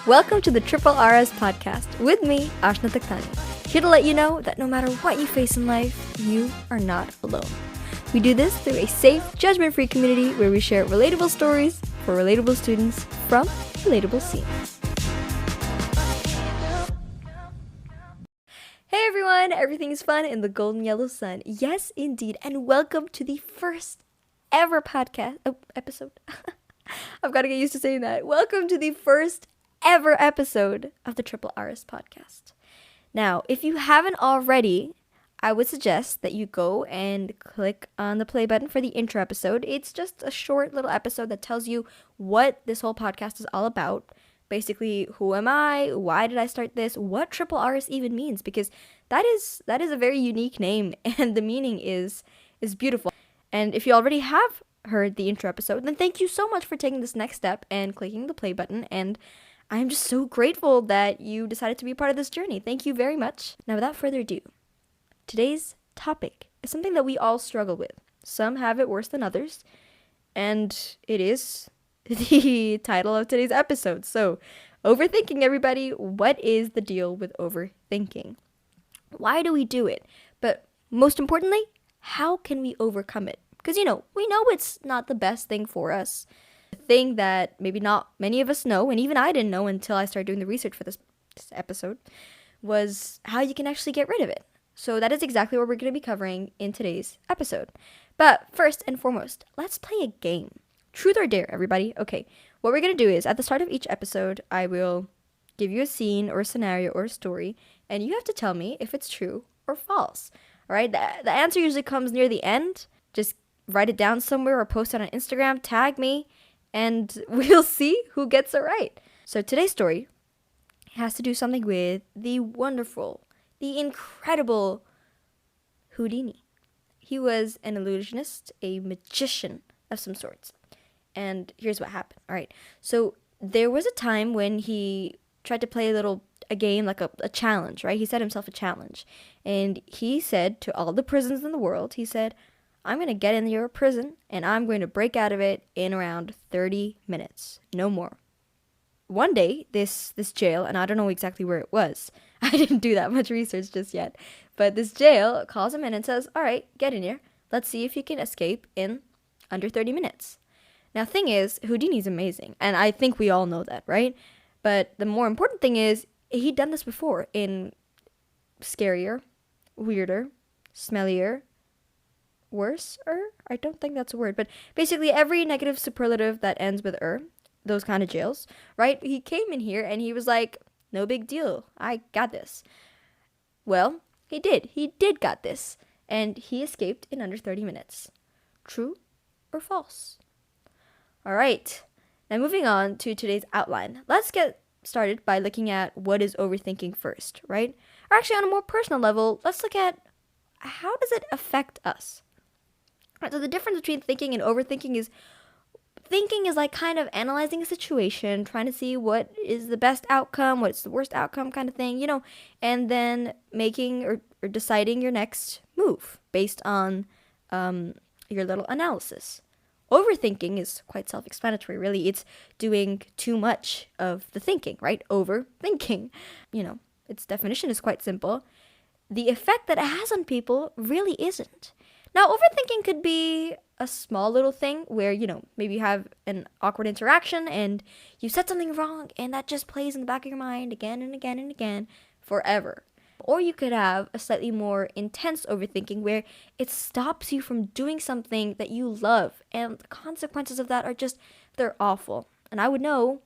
Welcome to the Triple RS podcast with me, Ashna Takhtani, here to let you know that no matter what you face in life, you are not alone. We do this through a safe, judgment-free community where we share relatable stories for relatable students from relatable scenes. Hey everyone, everything is fun in the golden yellow sun. Yes, indeed, and welcome to the first ever episode. I've got to get used to saying that. Welcome to the first ever episode of the Triple RS podcast. Now, if you haven't already, I would suggest that you go and click on the play button for the intro episode. It's just a short little episode that tells you what this whole podcast is all about. Basically, who am I? Why did I start this? What Triple RS even means? Because that is a very unique name, and the meaning is beautiful. And if you already have heard the intro episode, then thank you so much for taking this next step and clicking the play button. And I am just so grateful that you decided to be a part of this journey. Thank you very much. Now, without further ado, today's topic is something that we all struggle with. Some have it worse than others, and it is the title of today's episode. So, overthinking, everybody. What is the deal with overthinking? Why do we do it? But most importantly, how can we overcome it? Because, we know it's not the best thing for us. The thing that maybe not many of us know, and even I didn't know until I started doing the research for this episode, was how you can actually get rid of it. So that is exactly what we're going to be covering in today's episode. But first and foremost, let's play a game. Truth or dare, everybody. Okay, what we're going to do is at the start of each episode, I will give you a scene or a scenario or a story, and you have to tell me if it's true or false. All right, the answer usually comes near the end. Just write it down somewhere or post it on Instagram, tag me, and we'll see who gets it right. So today's story has to do something with the wonderful, the incredible Houdini. He was an illusionist, a magician of some sorts. And here's what happened. All right. So there was a time when he tried to play a game, like a challenge, right? He set himself a challenge. And he said to all the prisons in the world, he said, I'm going to get in your prison and I'm going to break out of it in around 30 minutes. No more. One day, this jail, and I don't know exactly where it was. I didn't do that much research just yet. But this jail calls him in and says, all right, get in here. Let's see if you can escape in under 30 minutes. Now, thing is, Houdini's amazing. And I think we all know that, right? But the more important thing is, he'd done this before in scarier, weirder, smellier, worse-er? I don't think that's a word. But basically, every negative superlative that ends with "er," those kind of jails, right? He came in here and he was like, no big deal. I got this. Well, he did. He did got this. And he escaped in under 30 minutes. True or false? All right. Now moving on to today's outline. Let's get started by looking at what is overthinking first, right? Or actually on a more personal level, let's look at how does it affect us? All right, so the difference between thinking and overthinking is thinking is like kind of analyzing a situation, trying to see what is the best outcome, what's the worst outcome kind of thing, and then making or deciding your next move based on your little analysis. Overthinking is quite self-explanatory, really. It's doing too much of the thinking, right? Overthinking. Its definition is quite simple. The effect that it has on people really isn't. Now, overthinking could be a small little thing where, maybe you have an awkward interaction and you said something wrong and that just plays in the back of your mind again and again and again forever. Or you could have a slightly more intense overthinking where it stops you from doing something that you love, and the consequences of that are they're awful. And I would know,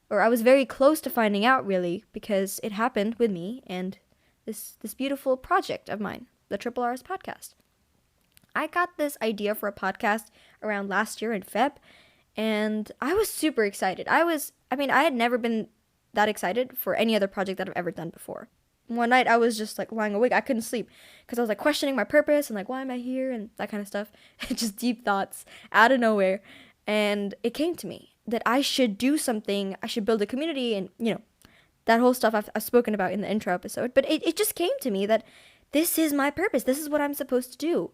or I was very close to finding out really, because it happened with me and this beautiful project of mine, the Triple RS podcast. I got this idea for a podcast around last year in Feb, and I was super excited. I had never been that excited for any other project that I've ever done before. One night I was just lying awake. I couldn't sleep because I was questioning my purpose and why am I here and that kind of stuff. Just deep thoughts out of nowhere. And it came to me that I should do something. I should build a community and, that whole stuff I've spoken about in the intro episode. But it just came to me that this is my purpose. This is what I'm supposed to do,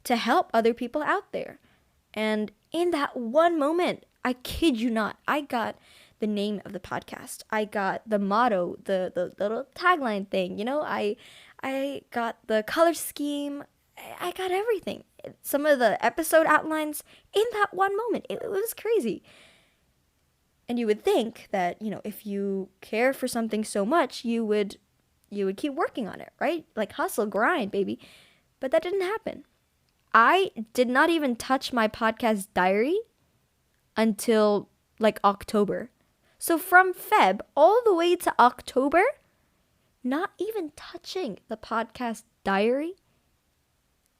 to help other people out there. And in that one moment, I kid you not, I got the name of the podcast. I got the motto, the little tagline thing, I got the color scheme. I got everything. Some of the episode outlines in that one moment. It was crazy. And you would think that, if you care for something so much, you would keep working on it, right? Like hustle, grind, baby. But that didn't happen. I did not even touch my podcast diary until like October. So from Feb all the way to October, not even touching the podcast diary.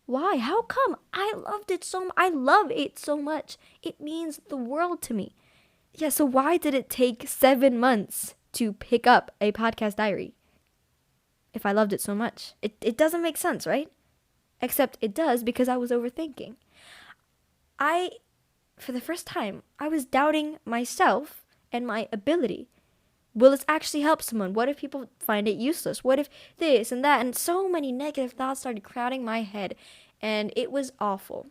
Why? How come? I love it so much. It means the world to me. Yeah, so why did it take 7 months to pick up a podcast diary? If I loved it so much. It doesn't make sense, right? Except it does because I was overthinking. For the first time, I was doubting myself and my ability. Will this actually help someone? What if people find it useless? What if this and that? And so many negative thoughts started crowding my head. And it was awful.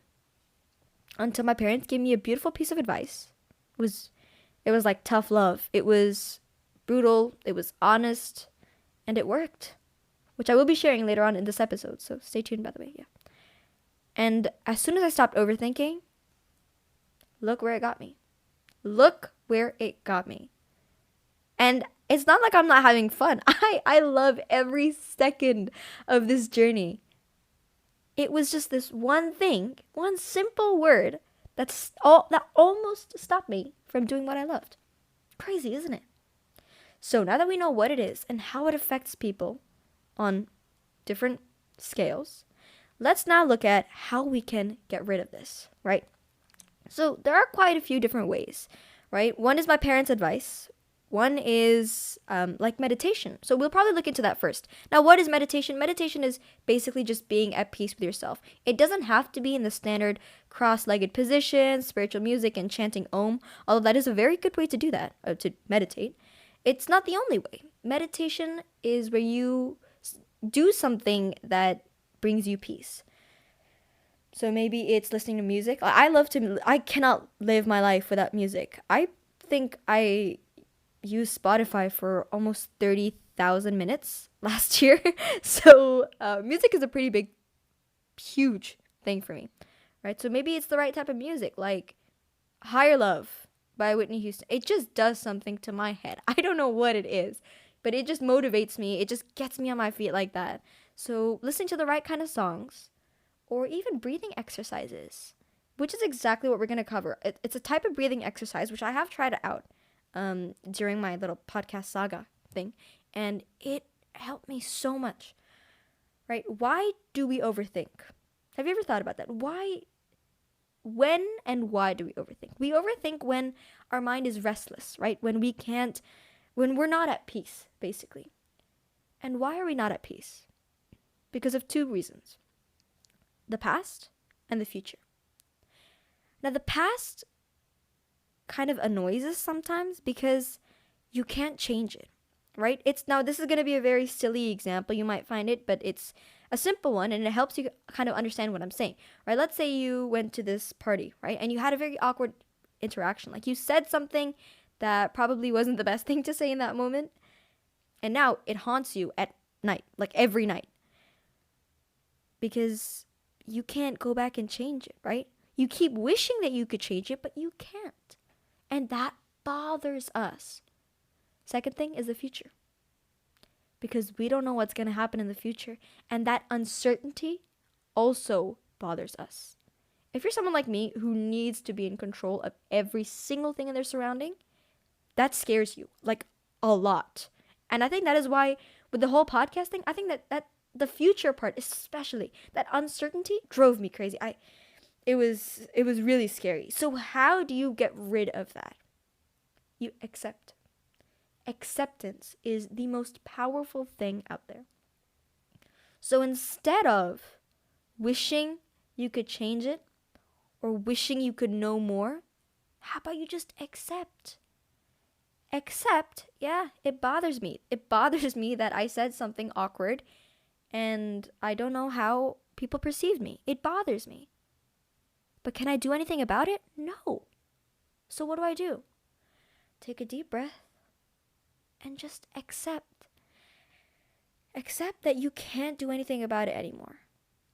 Until my parents gave me a beautiful piece of advice. It was like tough love. It was brutal. It was honest. And it worked. Which I will be sharing later on in this episode. So stay tuned, by the way. Yeah. And as soon as I stopped overthinking, look where it got me. Look where it got me. And it's not like I'm not having fun. I love every second of this journey. It was just this one thing, one simple word that almost stopped me from doing what I loved. Crazy, isn't it? So now that we know what it is and how it affects people on different scales, let's now look at how we can get rid of this, right? So there are quite a few different ways, right? One is my parents' advice. One is like meditation. So we'll probably look into that first. Now, what is meditation? Meditation is basically just being at peace with yourself. It doesn't have to be in the standard cross-legged position, spiritual music, and chanting Om, although that is a very good way to do that, to meditate. It's not the only way. Meditation is where you do something that brings you peace. So maybe it's listening to music. I cannot live my life without music. I think I used Spotify for almost 30,000 minutes last year. So music is a pretty big, huge thing for me, right? So maybe it's the right type of music, like Higher Love by Whitney Houston. It just does something to my head. I don't know what it is, but it just motivates me. It just gets me on my feet like that. So listening to the right kind of songs, or even breathing exercises, which is exactly what we're going to cover. It's a type of breathing exercise, which I have tried out during my little podcast saga thing, and it helped me so much, right? Why do we overthink? Have you ever thought about that? When and why do we overthink? We overthink when our mind is restless, right? When we're not at peace, basically. And why are we not at peace? Because of two reasons: the past and the future. Now, the past kind of annoys us sometimes because you can't change it, right? This is going to be a very silly example, you might find it, but it's a simple one and it helps you kind of understand what I'm saying, right? Let's say you went to this party, right? And you had a very awkward interaction. Like you said something that probably wasn't the best thing to say in that moment. And now it haunts you at night, like every night. Because you can't go back and change it, right? You keep wishing that you could change it, but you can't. And that bothers us. Second thing is the future. Because we don't know what's going to happen in the future. And that uncertainty also bothers us. If you're someone like me who needs to be in control of every single thing in their surrounding, that scares you, like a lot. And I think that is why with the whole podcast thing, I think that the future part, especially that uncertainty, drove me crazy. It was really scary. So how do you get rid of that? You accept. Acceptance is the most powerful thing out there. So instead of wishing you could change it or wishing you could know more, how about you just accept? Accept, yeah, it bothers me. It bothers me that I said something awkward and I don't know how people perceive me. It bothers me. But can I do anything about it? No. So what do? take a deep breath and just accept. Accept that you can't do anything about it anymore.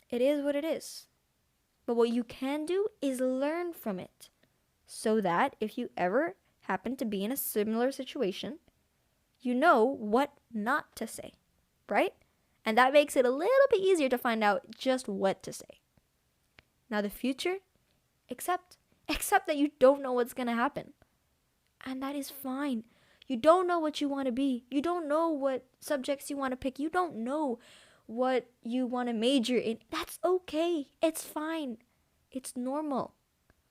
It is what it is. But what you can do is learn from it, so that if you ever happen to be in a similar situation, you know what not to say, right? And that makes it a little bit easier to find out just what to say. Now the future, accept that you don't know what's going to happen. And that is fine. You don't know what you want to be. You don't know what subjects you want to pick. You don't know what you want to major in. That's okay. It's fine. It's normal,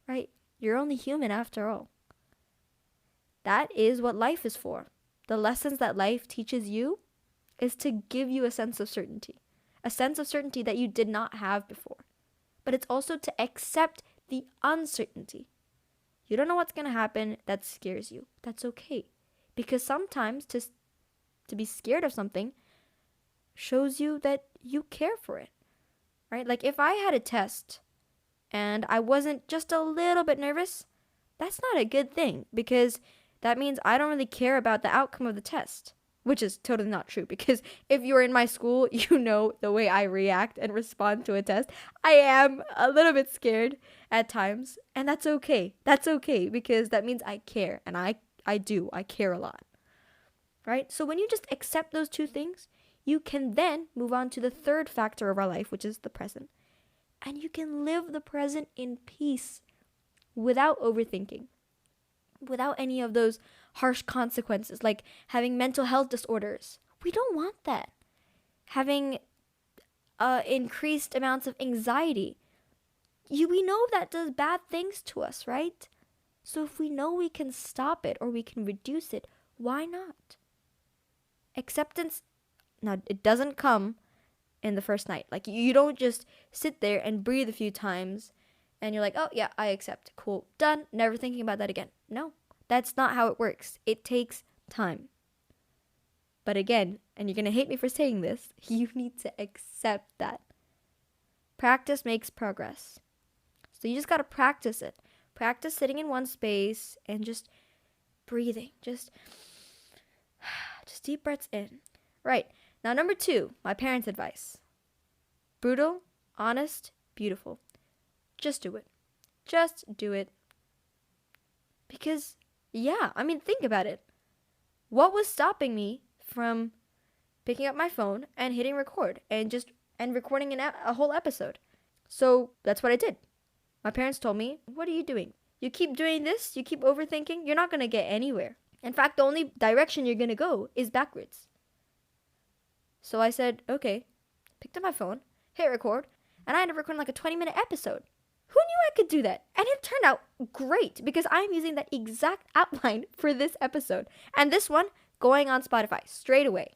right? You're only human after all. That is what life is for. The lessons that life teaches you is to give you a sense of certainty that you did not have before. But it's also to accept the uncertainty. You don't know what's going to happen. That scares you. That's okay. Because sometimes to be scared of something shows you that you care for it, right? Like if I had a test and I wasn't just a little bit nervous, that's not a good thing, because that means I don't really care about the outcome of the test, which is totally not true, because if you're in my school, you know the way I react and respond to a test. I am a little bit scared at times, and that's okay. That's okay, because that means I care, and I care a lot, right? So when you just accept those two things, you can then move on to the third factor of our life, which is the present. And you can live the present in peace without overthinking, without any of those harsh consequences, like having mental health disorders. We don't want that. Having increased amounts of anxiety. We know that does bad things to us, right? So if we know we can stop it or we can reduce it, why not? Acceptance, now it doesn't come in the first night. Like you don't just sit there and breathe a few times and you're like, oh yeah, I accept. Cool, done, never thinking about that again. No, that's not how it works. It takes time. But again, and you're going to hate me for saying this, you need to accept that. Practice makes progress. So you just got to practice it. Practice sitting in one space and just breathing. Just deep breaths in. Right. Now, number 2, my parents' advice. Brutal, honest, beautiful. Just do it. Just do it. Because, yeah, I mean, think about it. What was stopping me from picking up my phone and hitting record and recording a whole episode? So that's what I did. My parents told me, what are you doing? You keep doing this, you keep overthinking, you're not going to get anywhere. In fact, the only direction you're going to go is backwards. So I said, okay, picked up my phone, hit record, and I ended up recording like a 20-minute episode. Who knew I could do that? And it turned out great because I'm using that exact outline for this episode. And this one going on Spotify straight away.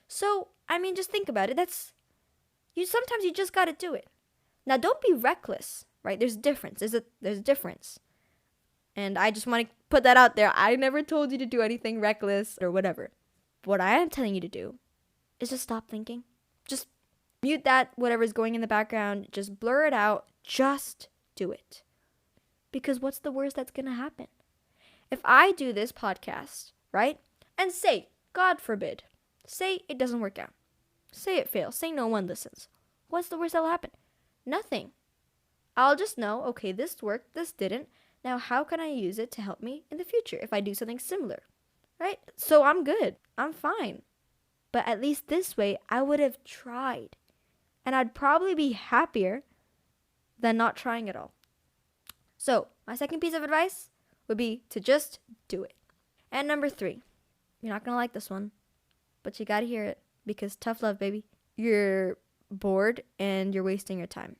So, I mean, just think about it. Sometimes you just got to do it. Now, don't be reckless, right? There's a difference. There's a difference. And I just want to put that out there. I never told you to do anything reckless or whatever. What I am telling you to do is just stop thinking. Just mute that, whatever's going in the background. Just blur it out. Just do it. Because what's the worst that's going to happen? If I do this podcast, right? And say, God forbid, say it doesn't work out. Say it fails. Say no one listens. What's the worst that'll happen? Nothing. I'll just know, okay, this worked, this didn't. Now, how can I use it to help me in the future if I do something similar? Right? So I'm good. I'm fine. But at least this way, I would have tried. And I'd probably be happier than not trying at all. So, my second piece of advice would be to just do it. And number 3, you're not going to like this one, but you got to hear it because tough love, baby. You're bored and you're wasting your time.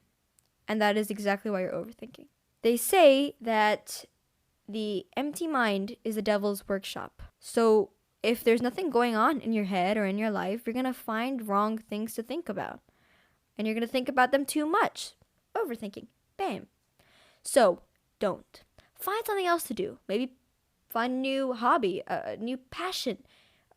And that is exactly why you're overthinking. They say that the empty mind is the devil's workshop. So if there's nothing going on in your head or in your life, you're going to find wrong things to think about. And you're going to think about them too much. Overthinking. Bam. So don't. Find something else to do. Maybe find a new hobby, a new passion.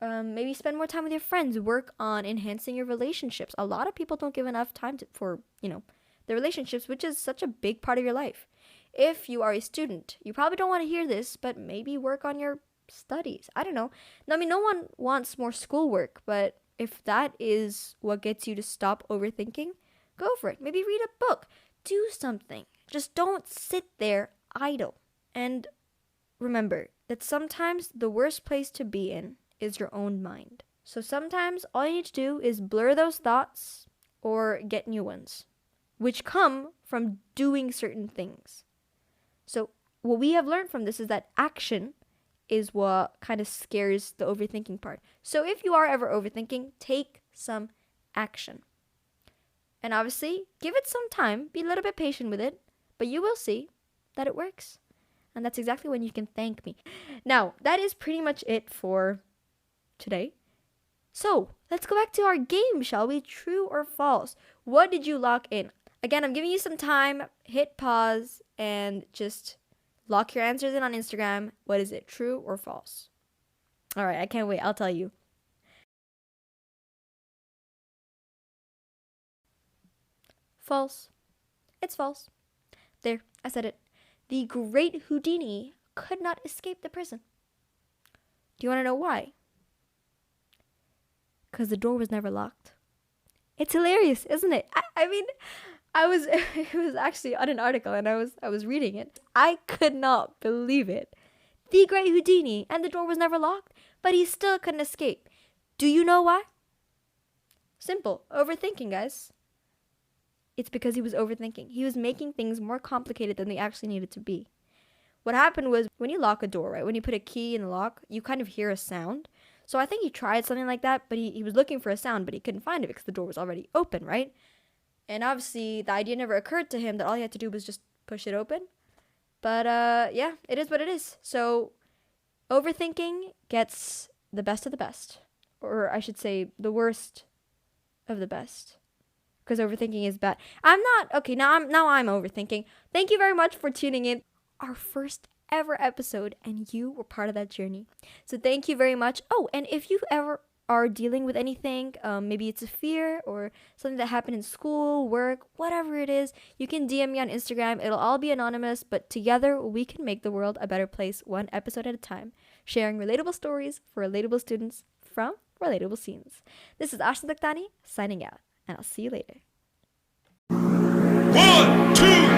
Maybe spend more time with your friends. Work on enhancing your relationships. A lot of people don't give enough time for the relationships, which is such a big part of your life. If you are a student, you probably don't want to hear this, but maybe work on your studies. I don't know. I mean, no one wants more schoolwork, but if that is what gets you to stop overthinking, go for it. Maybe read a book, do something. Just don't sit there idle. And remember that sometimes the worst place to be in is your own mind. So sometimes all you need to do is blur those thoughts or get new ones, which come from doing certain things. So what we have learned from this is that action is what kind of scares the overthinking part. So if you are ever overthinking, take some action. And obviously, give it some time, be a little bit patient with it, but you will see that it works. And that's exactly when you can thank me. Now, that is pretty much it for today. So, let's go back to our game, shall we? True or false? What did you lock in? Again, I'm giving you some time. Hit pause and just lock your answers in on Instagram. What is it, true or false? All right, I can't wait. I'll tell you. False. It's false. There, I said it. The great Houdini could not escape the prison. Do you want to know why? Because the door was never locked. It's hilarious, isn't it? I mean, it was actually on an article and I was reading it. I could not believe it. The great Houdini, and the door was never locked, but he still couldn't escape. Do you know why? Simple. Overthinking, guys. It's because he was overthinking. He was making things more complicated than they actually needed to be. What happened was when you lock a door, right? When you put a key in the lock, you kind of hear a sound. So I think he tried something like that, but he was looking for a sound, but he couldn't find it because the door was already open, right? And obviously, the idea never occurred to him that all he had to do was just push it open. But yeah, it is what it is. So overthinking gets the best of the best. Or I should say, the worst of the best. Because overthinking is bad. Now I'm overthinking. Thank you very much for tuning in. Our first ever episode, and you were part of that journey. So thank you very much. Oh, and if you ever are dealing with anything, maybe it's a fear or something that happened in school, work, whatever it is, you can DM me on Instagram. It'll all be anonymous, but together we can make the world a better place, one episode at a time, sharing relatable stories for relatable students from relatable scenes. This is Ashna Daktani signing out, and I'll see you later. 1, 2,